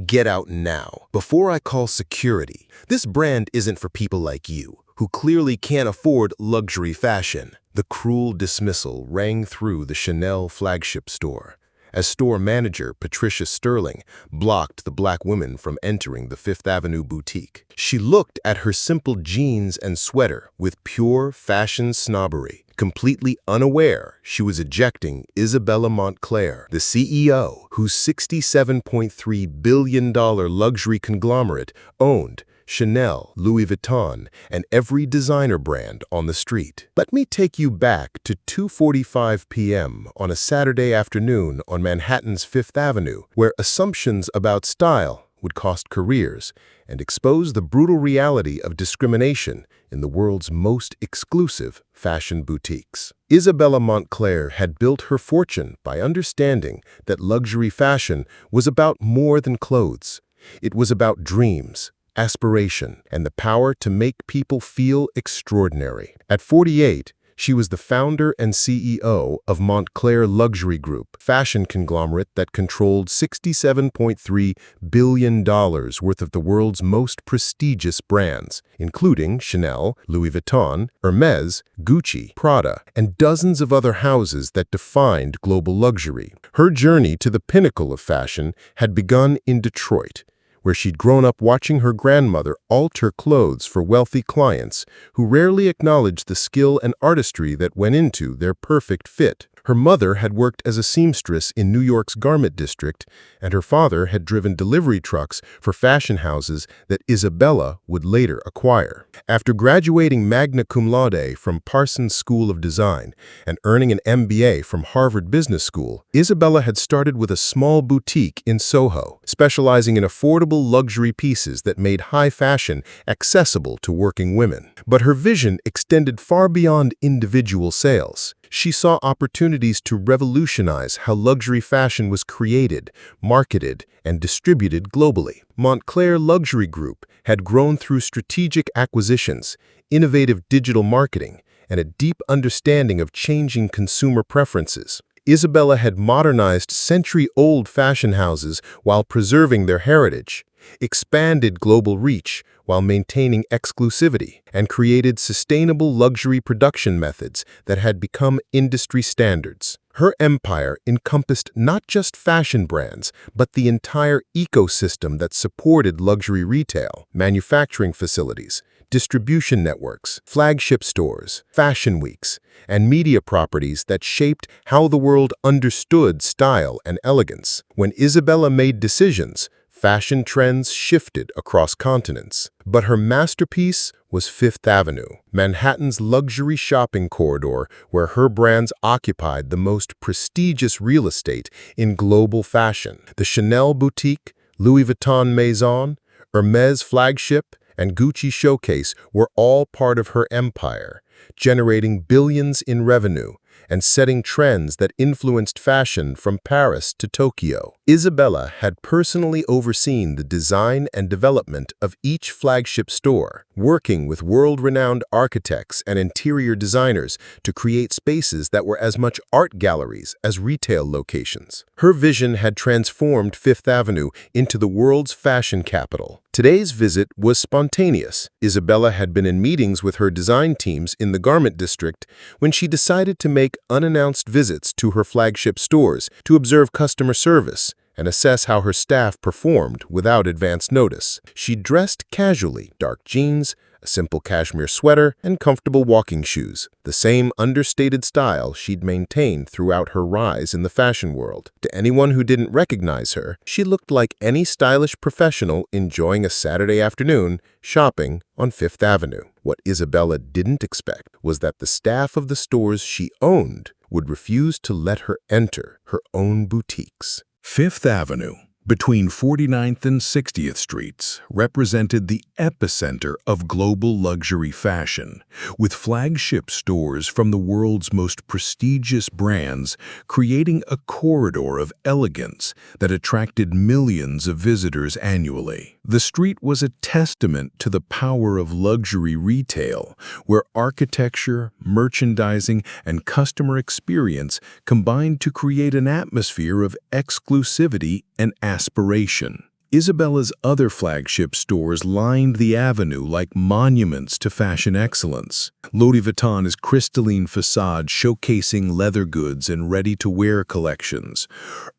Get out now, before I call security. This brand isn't for people like you, who clearly can't afford luxury fashion. The cruel dismissal rang through the Chanel flagship store, as store manager Patricia Sterling blocked the black woman from entering the Fifth Avenue boutique. She looked at her simple jeans and sweater with pure fashion snobbery, completely unaware she was ejecting Isabella Montclair, the CEO, whose $67.3 billion luxury conglomerate owned Chanel, Louis Vuitton, and every designer brand on the street. Let me take you back to 2:45 p.m. on a Saturday afternoon on Manhattan's Fifth Avenue, where assumptions about style would cost careers and expose the brutal reality of discrimination in the world's most exclusive fashion boutiques. Isabella Montclair had built her fortune by understanding that luxury fashion was about more than clothes. It was about dreams, aspiration, and the power to make people feel extraordinary. At 48, she was the founder and CEO of Montclair Luxury Group, fashion conglomerate that controlled $67.3 billion worth of the world's most prestigious brands, including Chanel, Louis Vuitton, Hermes, Gucci, Prada, and dozens of other houses that defined global luxury. Her journey to the pinnacle of fashion had begun in Detroit, where she'd grown up watching her grandmother alter clothes for wealthy clients who rarely acknowledged the skill and artistry that went into their perfect fit. Her mother had worked as a seamstress in New York's garment district, and her father had driven delivery trucks for fashion houses that Isabella would later acquire. After graduating magna cum laude from Parsons School of Design and earning an MBA from Harvard Business School, Isabella had started with a small boutique in Soho, specializing in affordable luxury pieces that made high fashion accessible to working women. But her vision extended far beyond individual sales. She saw opportunities to revolutionize how luxury fashion was created, marketed, and distributed globally. Montclair Luxury Group had grown through strategic acquisitions, innovative digital marketing, and a deep understanding of changing consumer preferences. Isabella had modernized century-old fashion houses while preserving their heritage, expanded global reach while maintaining exclusivity, and created sustainable luxury production methods that had become industry standards. Her empire encompassed not just fashion brands, but the entire ecosystem that supported luxury retail, manufacturing facilities, distribution networks, flagship stores, fashion weeks, and media properties that shaped how the world understood style and elegance. When Isabella made decisions, fashion trends shifted across continents. But her masterpiece was Fifth Avenue, Manhattan's luxury shopping corridor where her brands occupied the most prestigious real estate in global fashion. The Chanel boutique, Louis Vuitton Maison, Hermes flagship, and Gucci showcase were all part of her empire, generating billions in revenue and setting trends that influenced fashion from Paris to Tokyo. Isabella had personally overseen the design and development of each flagship store, working with world-renowned architects and interior designers to create spaces that were as much art galleries as retail locations. Her vision had transformed Fifth Avenue into the world's fashion capital. Today's visit was spontaneous. Isabella had been in meetings with her design teams in the garment district when she decided to make unannounced visits to her flagship stores to observe customer service and assess how her staff performed without advance notice. She dressed casually, dark jeans, a simple cashmere sweater, and comfortable walking shoes, the same understated style she'd maintained throughout her rise in the fashion world. To anyone who didn't recognize her, she looked like any stylish professional enjoying a Saturday afternoon shopping on Fifth Avenue. What Isabella didn't expect was that the staff of the stores she owned would refuse to let her enter her own boutiques. Fifth Avenue, between 49th and 60th Streets, represented the epicenter of global luxury fashion, with flagship stores from the world's most prestigious brands creating a corridor of elegance that attracted millions of visitors annually. The street was a testament to the power of luxury retail, where architecture, merchandising, and customer experience combined to create an atmosphere of exclusivity and aspiration. Isabella's other flagship stores lined the avenue like monuments to fashion excellence. Louis Vuitton's crystalline facade showcasing leather goods and ready-to-wear collections.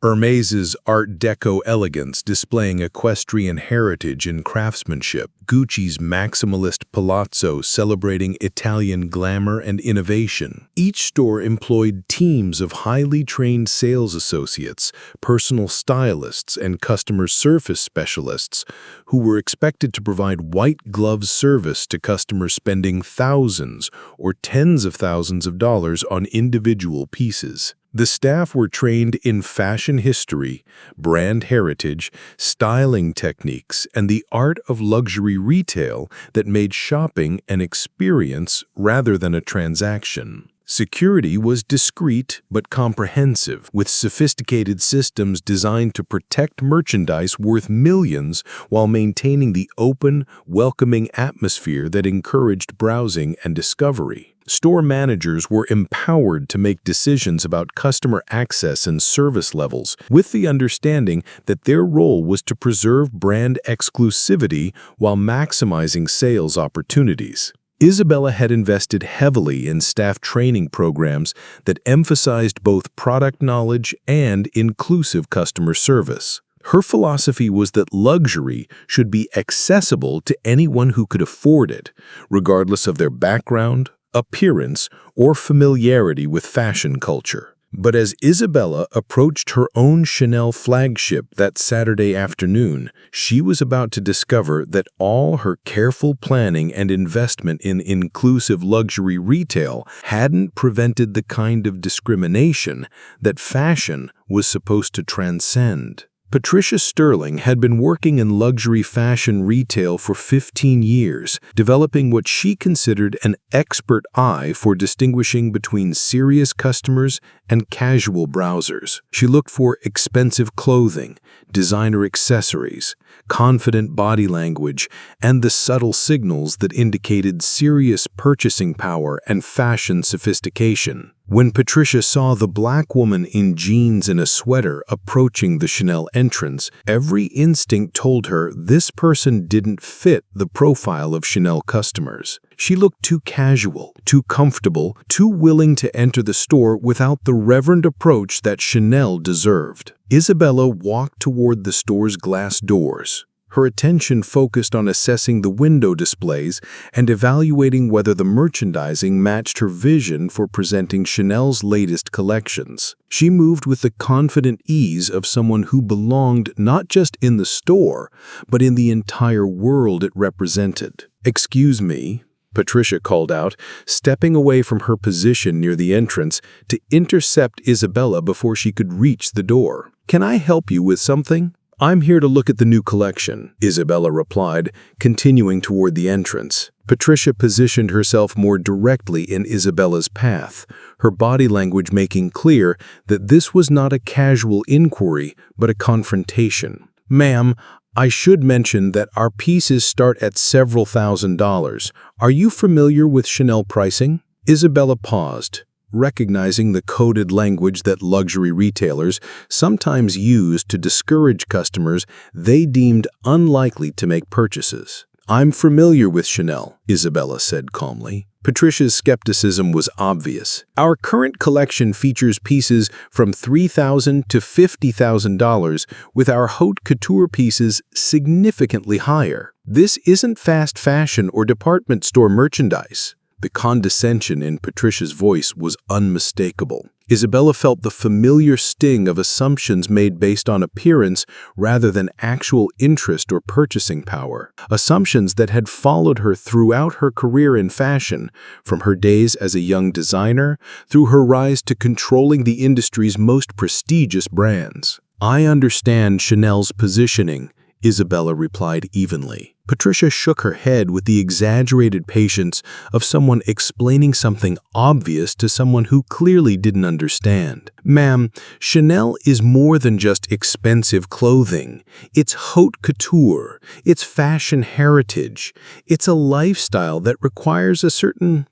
Hermès's Art Deco elegance displaying equestrian heritage and craftsmanship. Gucci's maximalist palazzo celebrating Italian glamour and innovation. Each store employed teams of highly trained sales associates, personal stylists, and customer service specialists who were expected to provide white-glove service to customers spending thousands or tens of thousands of dollars on individual pieces. The staff were trained in fashion history, brand heritage, styling techniques, and the art of luxury retail that made shopping an experience rather than a transaction. Security was discreet but comprehensive, with sophisticated systems designed to protect merchandise worth millions while maintaining the open, welcoming atmosphere that encouraged browsing and discovery. Store managers were empowered to make decisions about customer access and service levels, with the understanding that their role was to preserve brand exclusivity while maximizing sales opportunities. Isabella had invested heavily in staff training programs that emphasized both product knowledge and inclusive customer service. Her philosophy was that luxury should be accessible to anyone who could afford it, regardless of their background, appearance, or familiarity with fashion culture. But as Isabella approached her own Chanel flagship that Saturday afternoon, she was about to discover that all her careful planning and investment in inclusive luxury retail hadn't prevented the kind of discrimination that fashion was supposed to transcend. Patricia Sterling had been working in luxury fashion retail for 15 years, developing what she considered an expert eye for distinguishing between serious customers and casual browsers. She looked for expensive clothing, designer accessories, confident body language, and the subtle signals that indicated serious purchasing power and fashion sophistication. When Patricia saw the black woman in jeans and a sweater approaching the Chanel entrance, every instinct told her this person didn't fit the profile of Chanel customers. She looked too casual, too comfortable, too willing to enter the store without the reverent approach that Chanel deserved. Isabella walked toward the store's glass doors. Her attention focused on assessing the window displays and evaluating whether the merchandising matched her vision for presenting Chanel's latest collections. She moved with the confident ease of someone who belonged not just in the store, but in the entire world it represented. "Excuse me," Patricia called out, stepping away from her position near the entrance to intercept Isabella before she could reach the door. "Can I help you with something?" "I'm here to look at the new collection," Isabella replied, continuing toward the entrance. Patricia positioned herself more directly in Isabella's path, her body language making clear that this was not a casual inquiry, but a confrontation. "Ma'am, I should mention that our pieces start at several $1,000s. Are you familiar with Chanel pricing?" Isabella paused, recognizing the coded language that luxury retailers sometimes use to discourage customers they deemed unlikely to make purchases. "I'm familiar with Chanel," Isabella said calmly. Patricia's skepticism was obvious. "Our current collection features pieces from $3,000 to $50,000, with our haute couture pieces significantly higher. This isn't fast fashion or department store merchandise." The condescension in Patricia's voice was unmistakable. Isabella felt the familiar sting of assumptions made based on appearance rather than actual interest or purchasing power. Assumptions that had followed her throughout her career in fashion, from her days as a young designer through her rise to controlling the industry's most prestigious brands. "I understand Chanel's positioning," Isabella replied evenly. Patricia shook her head with the exaggerated patience of someone explaining something obvious to someone who clearly didn't understand. "Ma'am, Chanel is more than just expensive clothing. It's haute couture. It's fashion heritage. It's a lifestyle that requires a certain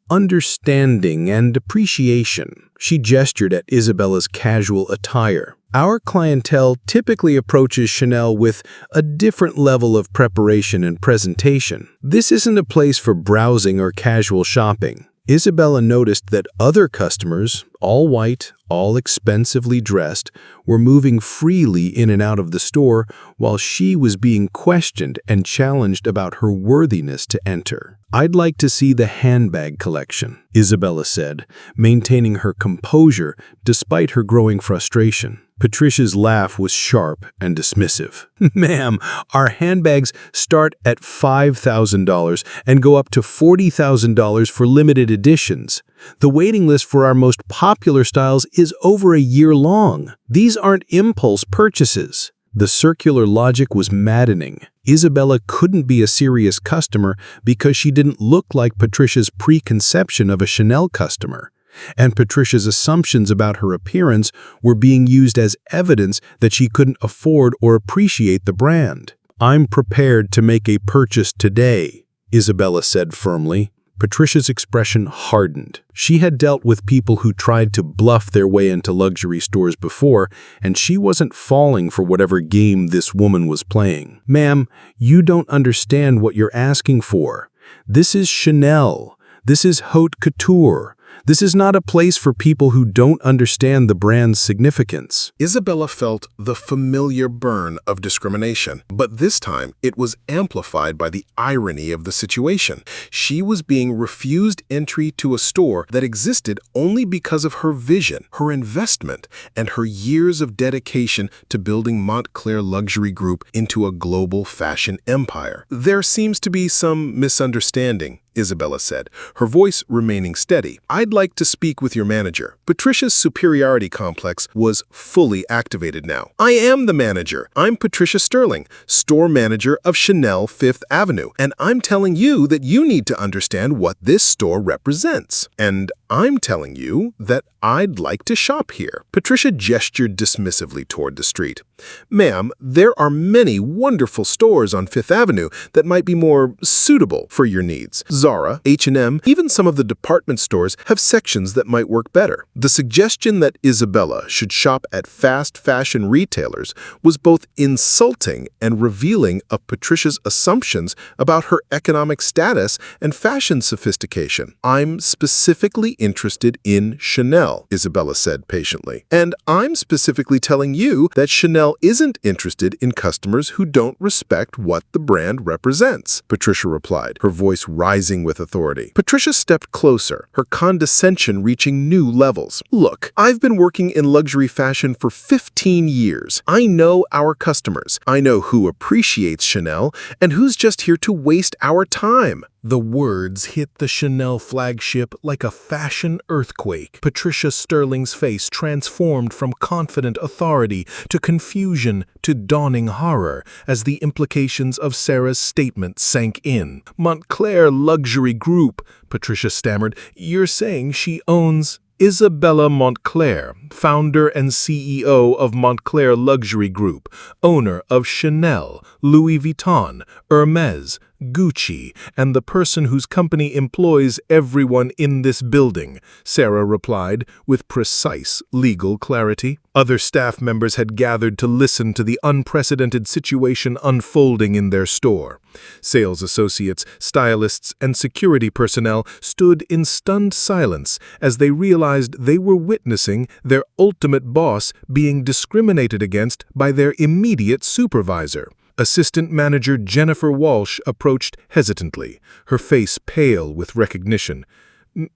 understanding and appreciation." She gestured at Isabella's casual attire. Our clientele typically approaches Chanel with a different level of preparation and presentation. This isn't a place for browsing or casual shopping. Isabella noticed that other customers, all white, all expensively dressed, were moving freely in and out of the store while she was being questioned and challenged about her worthiness to enter. "I'd like to see the handbag collection," Isabella said, maintaining her composure despite her growing frustration. Patricia's laugh was sharp and dismissive. "Ma'am, our handbags start at $5,000 and go up to $40,000 for limited editions. The waiting list for our most popular styles is over a year long. These aren't impulse purchases." The circular logic was maddening. Isabella couldn't be a serious customer because she didn't look like Patricia's preconception of a Chanel customer. And Patricia's assumptions about her appearance were being used as evidence that she couldn't afford or appreciate the brand. "I'm prepared to make a purchase today," Isabella said firmly. Patricia's expression hardened. She had dealt with people who tried to bluff their way into luxury stores before, and she wasn't falling for whatever game this woman was playing. "Ma'am, you don't understand what you're asking for. This is Chanel. This is haute couture. This is not a place for people who don't understand the brand's significance." Isabella felt the familiar burn of discrimination, but this time it was amplified by the irony of the situation. She was being refused entry to a store that existed only because of her vision, her investment, and her years of dedication to building Montclair Luxury Group into a global fashion empire. "There seems to be some misunderstanding," Isabella said, her voice remaining steady. "I'd like to speak with your manager." Patricia's superiority complex was fully activated now. "I am the manager. I'm Patricia Sterling, store manager of Chanel 5th Avenue, and I'm telling you that you need to understand what this store represents. And I'm telling you that I'd like to shop here." Patricia gestured dismissively toward the street. "Ma'am, there are many wonderful stores on 5th Avenue that might be more suitable for your needs. Zara, H&M, even some of the department stores have sections that might work better." The suggestion that Isabella should shop at fast fashion retailers was both insulting and revealing of Patricia's assumptions about her economic status and fashion sophistication. "I'm specifically interested in Chanel," Isabella said patiently. "And I'm specifically telling you that Chanel isn't interested in customers who don't respect what the brand represents," Patricia replied, her voice rising with authority. Patricia stepped closer, her condescension reaching new levels. "Look, I've been working in luxury fashion for 15 years. I know our customers. I know who appreciates Chanel and who's just here to waste our time." The words hit the Chanel flagship like a fashion earthquake. Patricia Sterling's face transformed from confident authority to confusion to dawning horror as the implications of Sarah's statement sank in. "Montclair Luxury Group," Patricia stammered. "You're saying she owns—" "Isabella Montclair, founder and CEO of Montclair Luxury Group, owner of Chanel, Louis Vuitton, Hermes, Gucci, and the person whose company employs everyone in this building," Sarah replied with precise legal clarity. Other staff members had gathered to listen to the unprecedented situation unfolding in their store. Sales associates, stylists, and security personnel stood in stunned silence as they realized they were witnessing their ultimate boss being discriminated against by their immediate supervisor. Assistant Manager Jennifer Walsh approached hesitantly, her face pale with recognition.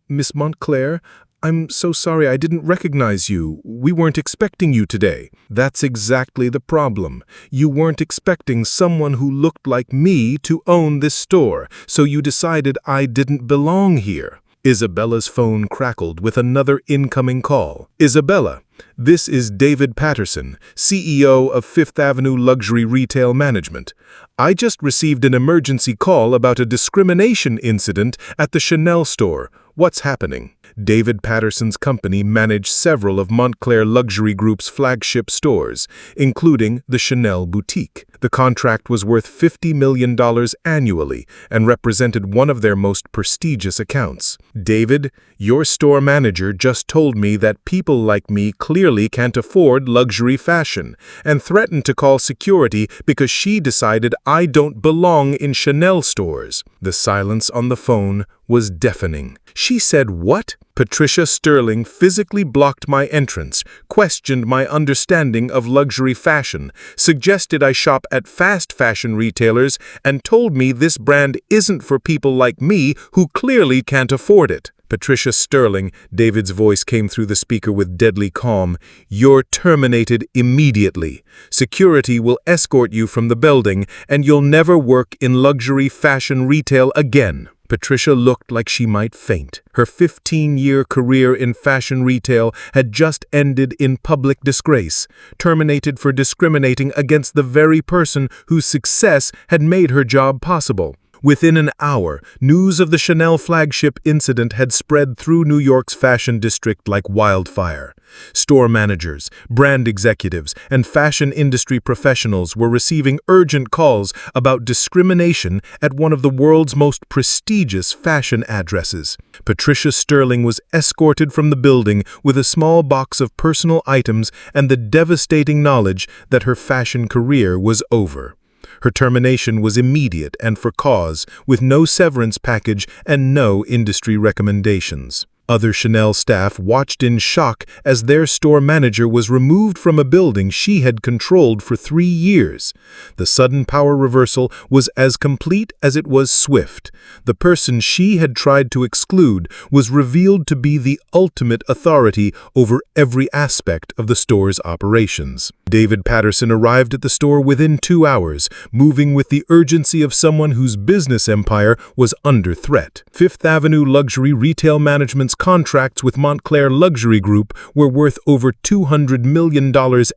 "Miss Montclair, I'm so sorry I didn't recognize you. We weren't expecting you today." "That's exactly the problem. You weren't expecting someone who looked like me to own this store, so you decided I didn't belong here." Isabella's phone crackled with another incoming call. "Isabella, this is David Patterson, CEO of 5th Avenue Luxury Retail Management. I just received an emergency call about a discrimination incident at the Chanel store. What's happening?" David Patterson's company managed several of Montclair Luxury Group's flagship stores, including the Chanel boutique. The contract was worth $50 million annually and represented one of their most prestigious accounts. "David, your store manager just told me that people like me clearly can't afford luxury fashion and threatened to call security because she decided I don't belong in Chanel stores." The silence on the phone was deafening. "She said what?" "Patricia Sterling physically blocked my entrance, questioned my understanding of luxury fashion, suggested I shop at fast fashion retailers, and told me this brand isn't for people like me who clearly can't afford it." "Patricia Sterling," David's voice came through the speaker with deadly calm, "you're terminated immediately. Security will escort you from the building, and you'll never work in luxury fashion retail again." Patricia looked like she might faint. Her 15-year career in fashion retail had just ended in public disgrace, terminated for discriminating against the very person whose success had made her job possible. Within an hour, news of the Chanel flagship incident had spread through New York's fashion district like wildfire. Store managers, brand executives, and fashion industry professionals were receiving urgent calls about discrimination at one of the world's most prestigious fashion addresses. Patricia Sterling was escorted from the building with a small box of personal items and the devastating knowledge that her fashion career was over. Her termination was immediate and for cause, with no severance package and no industry recommendations. Other Chanel staff watched in shock as their store manager was removed from a building she had controlled for 3 years. The sudden power reversal was as complete as it was swift. The person she had tried to exclude was revealed to be the ultimate authority over every aspect of the store's operations. David Patterson arrived at the store within 2 hours, moving with the urgency of someone whose business empire was under threat. Fifth Avenue Luxury Retail Management's contracts with Montclair Luxury Group were worth over $200 million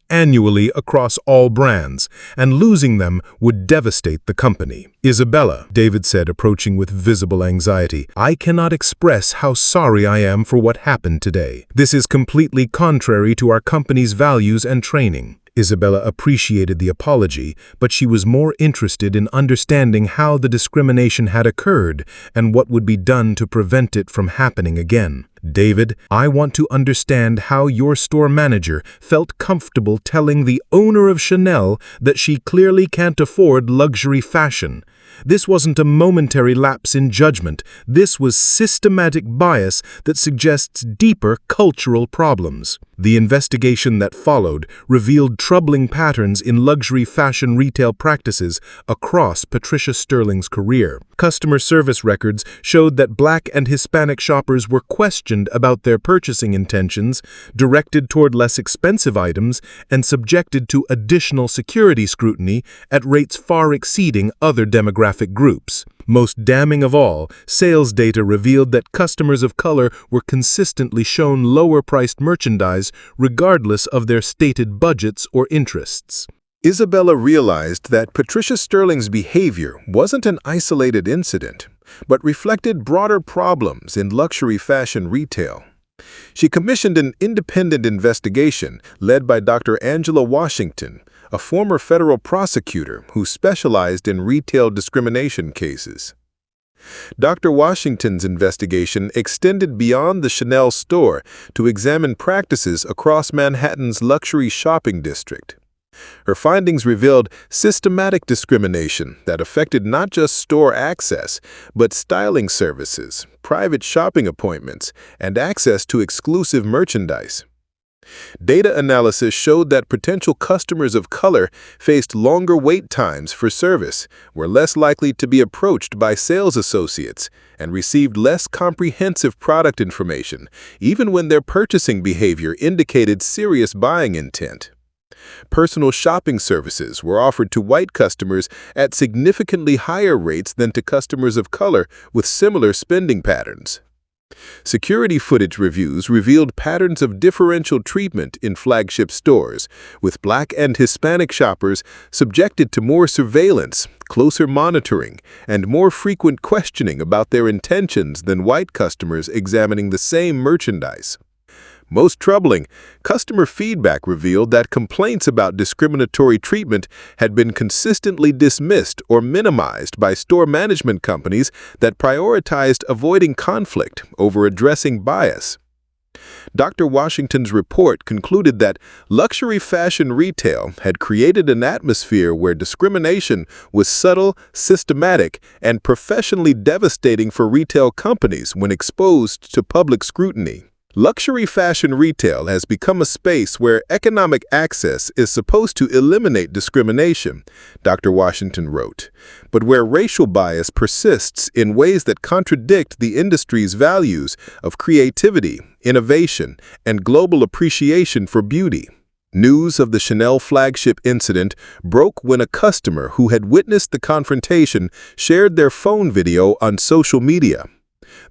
annually across all brands, and losing them would devastate the company. "Isabella," David said, approaching with visible anxiety, "I cannot express how sorry I am for what happened today. This is completely contrary to our company's values and training." Isabella appreciated the apology, but she was more interested in understanding how the discrimination had occurred and what would be done to prevent it from happening again. "David, I want to understand how your store manager felt comfortable telling the owner of Chanel that she clearly can't afford luxury fashion. This wasn't a momentary lapse in judgment. This was systematic bias that suggests deeper cultural problems." The investigation that followed revealed troubling patterns in luxury fashion retail practices across Patricia Sterling's career. Customer service records showed that Black and Hispanic shoppers were questioned about their purchasing intentions, directed toward less expensive items, and subjected to additional security scrutiny at rates far exceeding other demographic groups. Most damning of all, sales data revealed that customers of color were consistently shown lower-priced merchandise regardless of their stated budgets or interests. Isabella realized that Patricia Sterling's behavior wasn't an isolated incident, but reflected broader problems in luxury fashion retail. She commissioned an independent investigation led by Dr. Angela Washington, a former federal prosecutor who specialized in retail discrimination cases. Dr. Washington's investigation extended beyond the Chanel store to examine practices across Manhattan's luxury shopping district. Her findings revealed systematic discrimination that affected not just store access, but styling services, private shopping appointments, and access to exclusive merchandise. Data analysis showed that potential customers of color faced longer wait times for service, were less likely to be approached by sales associates, and received less comprehensive product information, even when their purchasing behavior indicated serious buying intent. Personal shopping services were offered to white customers at significantly higher rates than to customers of color with similar spending patterns. Security footage reviews revealed patterns of differential treatment in flagship stores, with Black and Hispanic shoppers subjected to more surveillance, closer monitoring, and more frequent questioning about their intentions than white customers examining the same merchandise. Most troubling, customer feedback revealed that complaints about discriminatory treatment had been consistently dismissed or minimized by store management companies that prioritized avoiding conflict over addressing bias. Dr. Washington's report concluded that luxury fashion retail had created an atmosphere where discrimination was subtle, systematic, and professionally devastating for retail companies when exposed to public scrutiny. Luxury fashion retail has become a space where economic access is supposed to eliminate discrimination, Dr. Washington wrote, but where racial bias persists in ways that contradict the industry's values of creativity, innovation, and global appreciation for beauty. News of the Chanel flagship incident broke when a customer who had witnessed the confrontation shared their phone video on social media.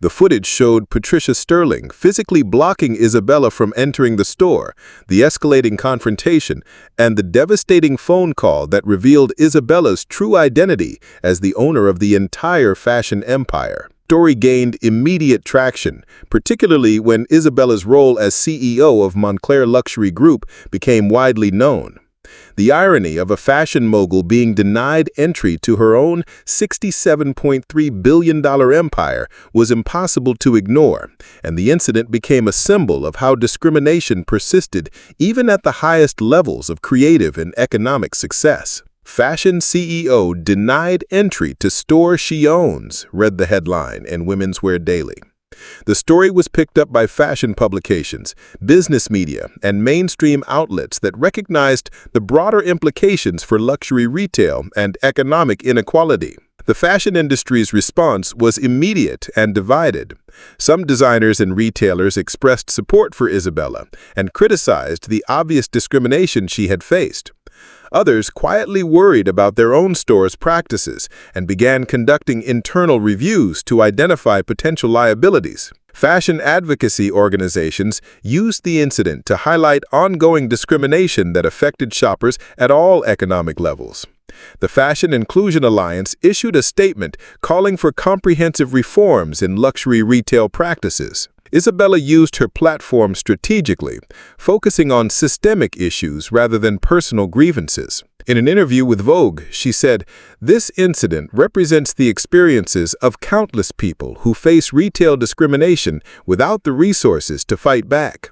The footage showed Patricia Sterling physically blocking Isabella from entering the store, the escalating confrontation, and the devastating phone call that revealed Isabella's true identity as the owner of the entire fashion empire. The story gained immediate traction, particularly when Isabella's role as CEO of Montclair Luxury Group became widely known. The irony of a fashion mogul being denied entry to her own $67.3 billion empire was impossible to ignore, and the incident became a symbol of how discrimination persisted even at the highest levels of creative and economic success. Fashion CEO denied entry to store she owns, read the headline in Women's Wear Daily. The story was picked up by fashion publications, business media, and mainstream outlets that recognized the broader implications for luxury retail and economic inequality. The fashion industry's response was immediate and divided. Some designers and retailers expressed support for Isabella and criticized the obvious discrimination she had faced. Others quietly worried about their own store's practices and began conducting internal reviews to identify potential liabilities. Fashion advocacy organizations used the incident to highlight ongoing discrimination that affected shoppers at all economic levels. The Fashion Inclusion Alliance issued a statement calling for comprehensive reforms in luxury retail practices. Isabella used her platform strategically, focusing on systemic issues rather than personal grievances. In an interview with Vogue, she said, "This incident represents the experiences of countless people who face retail discrimination without the resources to fight back.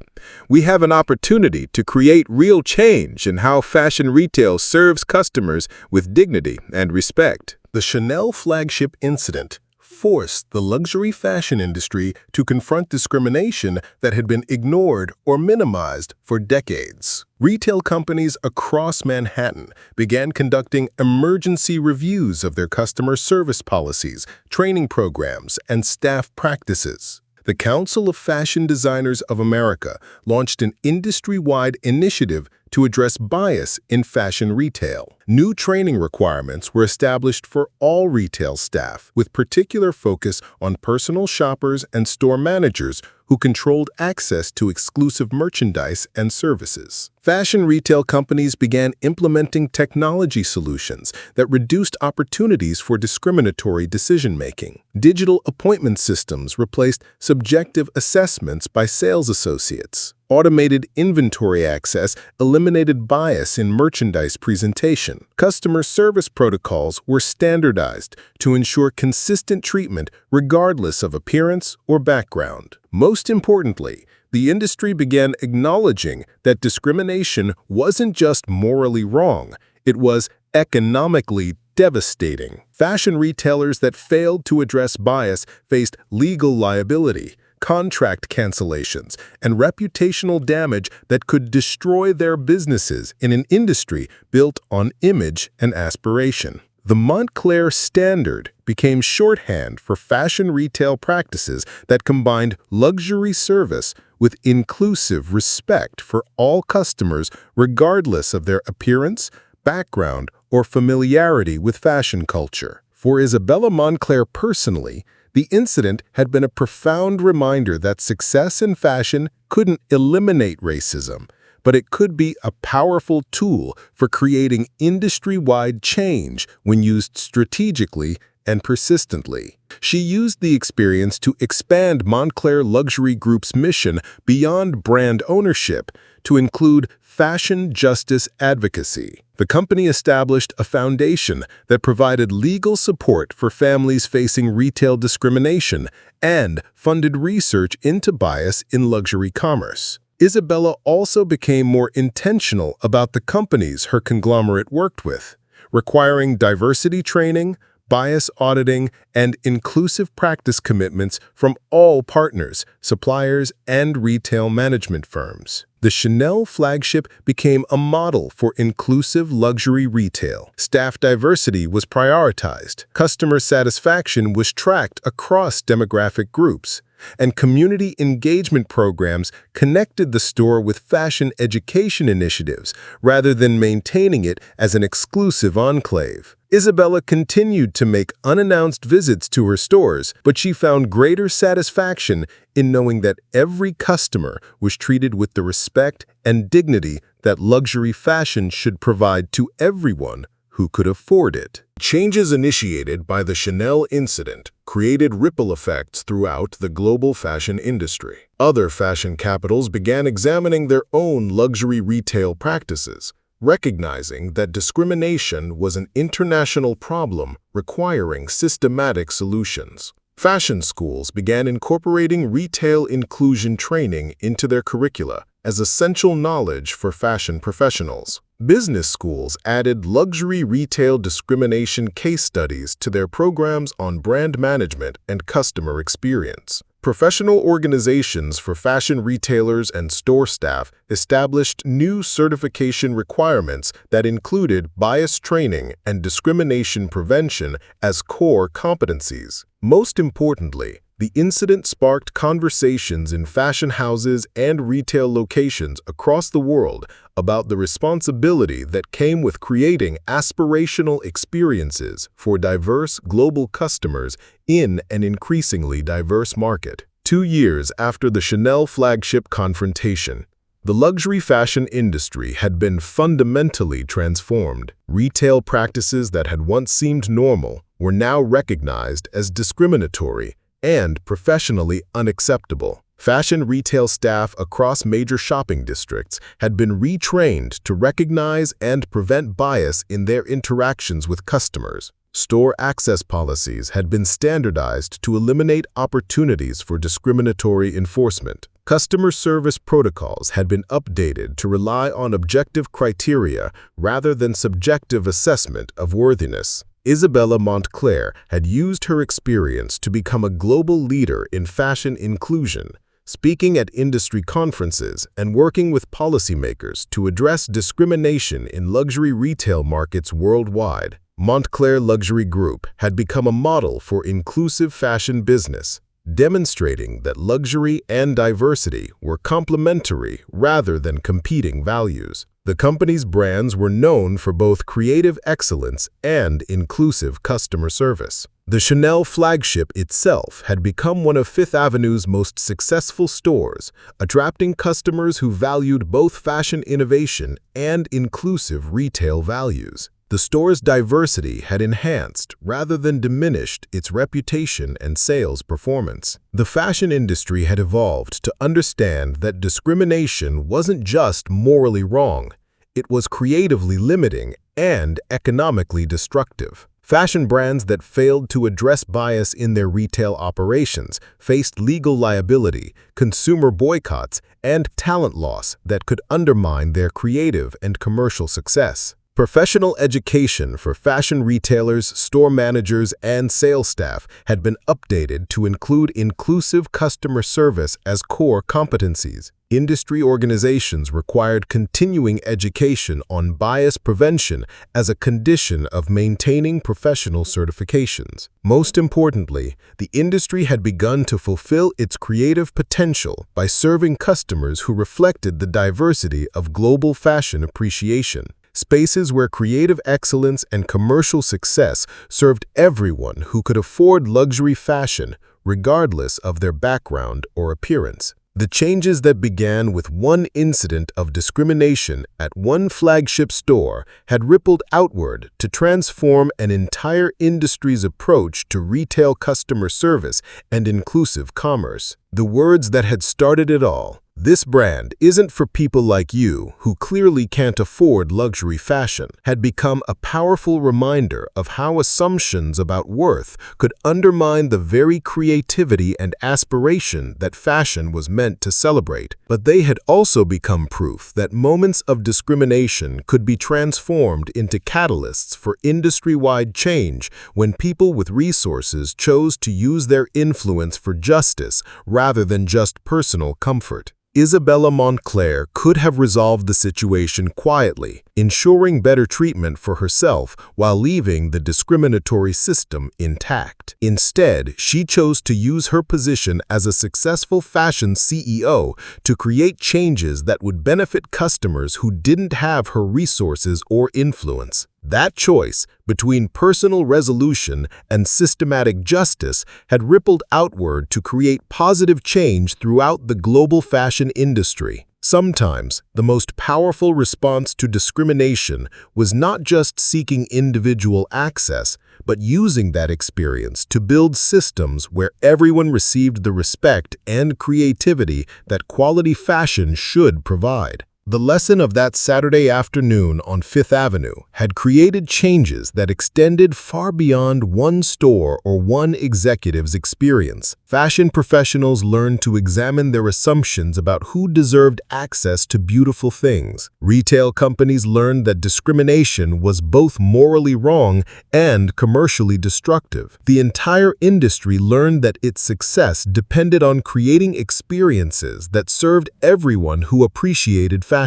We have an opportunity to create real change in how fashion retail serves customers with dignity and respect." The Chanel flagship incident forced the luxury fashion industry to confront discrimination that had been ignored or minimized for decades. Retail companies across Manhattan began conducting emergency reviews of their customer service policies, training programs, and staff practices. The Council of Fashion Designers of America launched an industry-wide initiative to address bias in fashion retail. New training requirements were established for all retail staff, with particular focus on personal shoppers and store managers who controlled access to exclusive merchandise and services. Fashion retail companies began implementing technology solutions that reduced opportunities for discriminatory decision-making. Digital appointment systems replaced subjective assessments by sales associates. Automated inventory access eliminated bias in merchandise presentation. Customer service protocols were standardized to ensure consistent treatment regardless of appearance or background. Most importantly, the industry began acknowledging that discrimination wasn't just morally wrong, it was economically devastating. Fashion retailers that failed to address bias faced legal liability, contract cancellations, and reputational damage that could destroy their businesses in an industry built on image and aspiration. The Montclair standard became shorthand for fashion retail practices that combined luxury service with inclusive respect for all customers regardless of their appearance, background, or familiarity with fashion culture. For Isabella Montclair personally, the incident had been a profound reminder that success in fashion couldn't eliminate racism, but it could be a powerful tool for creating industry-wide change when used strategically and persistently. She used the experience to expand Montclair Luxury Group's mission beyond brand ownership to include fashion justice advocacy. The company established a foundation that provided legal support for families facing retail discrimination and funded research into bias in luxury commerce. Isabella also became more intentional about the companies her conglomerate worked with, requiring diversity training, bias auditing, and inclusive practice commitments from all partners, suppliers, and retail management firms. The Chanel flagship became a model for inclusive luxury retail. Staff diversity was prioritized, customer satisfaction was tracked across demographic groups, and community engagement programs connected the store with fashion education initiatives rather than maintaining it as an exclusive enclave. Isabella continued to make unannounced visits to her stores, but she found greater satisfaction in knowing that every customer was treated with the respect and dignity that luxury fashion should provide to everyone who could afford it. Changes initiated by the Chanel incident created ripple effects throughout the global fashion industry. Other fashion capitals began examining their own luxury retail practices, recognizing that discrimination was an international problem requiring systematic solutions. Fashion schools began incorporating retail inclusion training into their curricula as essential knowledge for fashion professionals. Business schools added luxury retail discrimination case studies to their programs on brand management and customer experience. Professional organizations for fashion retailers and store staff established new certification requirements that included bias training and discrimination prevention as core competencies. Most importantly, the incident sparked conversations in fashion houses and retail locations across the world about the responsibility that came with creating aspirational experiences for diverse global customers in an increasingly diverse market. 2 years after the Chanel flagship confrontation, the luxury fashion industry had been fundamentally transformed. Retail practices that had once seemed normal were now recognized as discriminatory and professionally unacceptable. Fashion retail staff across major shopping districts had been retrained to recognize and prevent bias in their interactions with customers. Store access policies had been standardized to eliminate opportunities for discriminatory enforcement. Customer service protocols had been updated to rely on objective criteria rather than subjective assessment of worthiness. Isabella Montclair had used her experience to become a global leader in fashion inclusion, speaking at industry conferences and working with policymakers to address discrimination in luxury retail markets worldwide. Montclair Luxury Group had become a model for inclusive fashion business, demonstrating that luxury and diversity were complementary rather than competing values. The company's brands were known for both creative excellence and inclusive customer service. The Chanel flagship itself had become one of Fifth Avenue's most successful stores, attracting customers who valued both fashion innovation and inclusive retail values. The store's diversity had enhanced rather than diminished its reputation and sales performance. The fashion industry had evolved to understand that discrimination wasn't just morally wrong, it was creatively limiting and economically destructive. Fashion brands that failed to address bias in their retail operations faced legal liability, consumer boycotts, and talent loss that could undermine their creative and commercial success. Professional education for fashion retailers, store managers, and sales staff had been updated to include inclusive customer service as core competencies. Industry organizations required continuing education on bias prevention as a condition of maintaining professional certifications. Most importantly, the industry had begun to fulfill its creative potential by serving customers who reflected the diversity of global fashion appreciation. Spaces where creative excellence and commercial success served everyone who could afford luxury fashion, regardless of their background or appearance. The changes that began with one incident of discrimination at one flagship store had rippled outward to transform an entire industry's approach to retail customer service and inclusive commerce. The words that had started it all, "This brand isn't for people like you who clearly can't afford luxury fashion," had become a powerful reminder of how assumptions about worth could undermine the very creativity and aspiration that fashion was meant to celebrate. But they had also become proof that moments of discrimination could be transformed into catalysts for industry-wide change when people with resources chose to use their influence for justice rather than just personal comfort. Isabella Montclair could have resolved the situation quietly, ensuring better treatment for herself while leaving the discriminatory system intact. Instead, she chose to use her position as a successful fashion CEO to create changes that would benefit customers who didn't have her resources or influence. That choice between personal resolution and systematic justice had rippled outward to create positive change throughout the global fashion industry. Sometimes, the most powerful response to discrimination was not just seeking individual access, but using that experience to build systems where everyone received the respect and creativity that quality fashion should provide. The lesson of that Saturday afternoon on Fifth Avenue had created changes that extended far beyond one store or one executive's experience. Fashion professionals learned to examine their assumptions about who deserved access to beautiful things. Retail companies learned that discrimination was both morally wrong and commercially destructive. The entire industry learned that its success depended on creating experiences that served everyone who appreciated fashion.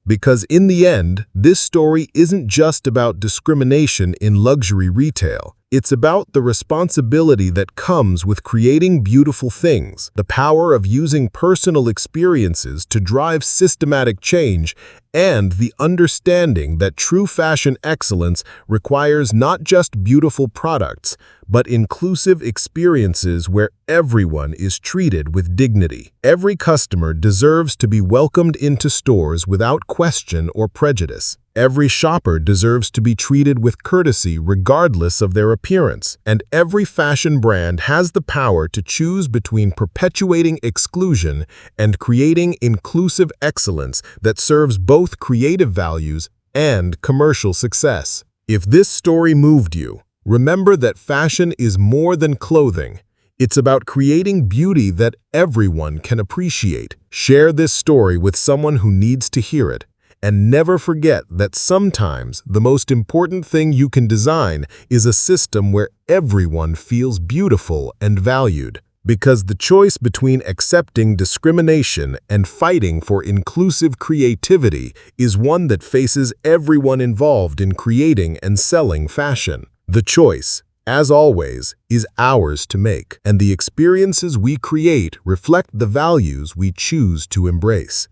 Because in the end, this story isn't just about discrimination in luxury retail. It's about the responsibility that comes with creating beautiful things, the power of using personal experiences to drive systematic change, and the understanding that true fashion excellence requires not just beautiful products, but inclusive experiences where everyone is treated with dignity. Every customer deserves to be welcomed into stores without question or prejudice. Every shopper deserves to be treated with courtesy regardless of their appearance. And every fashion brand has the power to choose between perpetuating exclusion and creating inclusive excellence that serves both creative values and commercial success. If this story moved you, remember that fashion is more than clothing. It's about creating beauty that everyone can appreciate. Share this story with someone who needs to hear it. And never forget that sometimes the most important thing you can design is a system where everyone feels beautiful and valued. Because the choice between accepting discrimination and fighting for inclusive creativity is one that faces everyone involved in creating and selling fashion. The choice, as always, is ours to make, and the experiences we create reflect the values we choose to embrace.